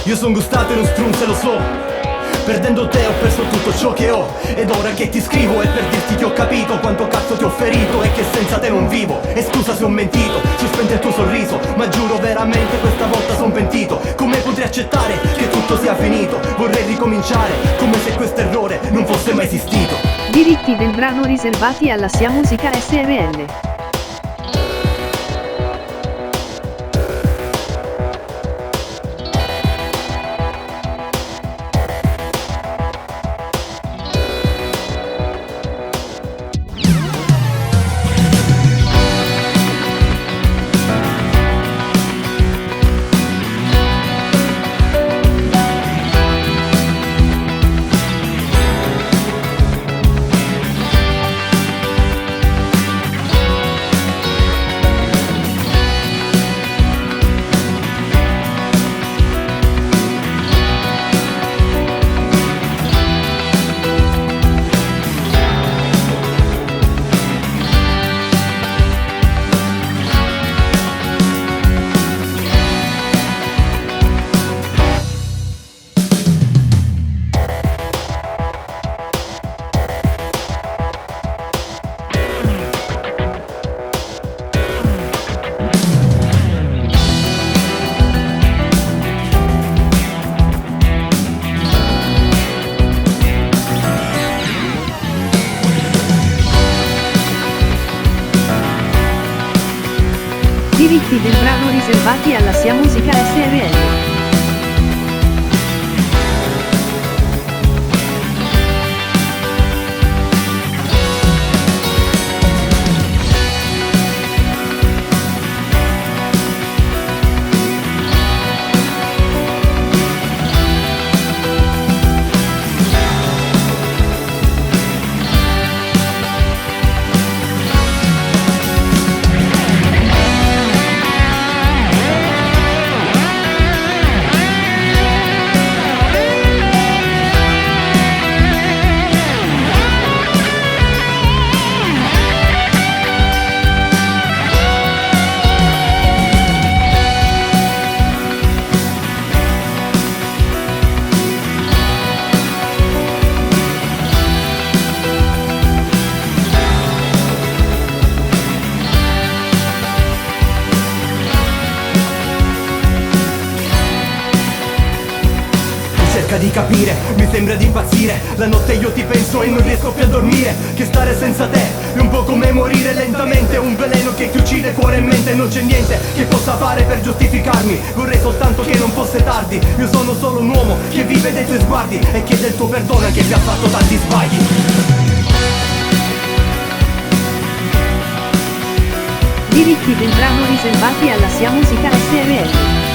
Io son gustato in un strunze, lo so. Perdendo te ho perso tutto ciò che ho. Ed ora che ti scrivo è per dirti che ho capito quanto cazzo ti ho ferito e che senza te non vivo. E scusa se ho mentito, si spente il tuo sorriso, ma giuro veramente questa volta son pentito. Come potrei accettare che tutto sia finito? Vorrei ricominciare, come se questo errore non fosse mai esistito. Diritti del brano riservati alla Sia Musica SRL. Diritti del brano riservati alla Sia Musica SRL. Cerca di capire, mi sembra di impazzire. La notte io ti penso e non riesco più a dormire. Che stare senza te è un po' come morire lentamente. Un veleno che ti uccide cuore e mente. Non c'è niente che possa fare per giustificarmi. Vorrei soltanto che non fosse tardi. Io sono solo un uomo che vive dei tuoi sguardi e chiede il tuo perdono anche se ha fatto tanti sbagli. Diritti del brano riservati alla Sia Musica SRL.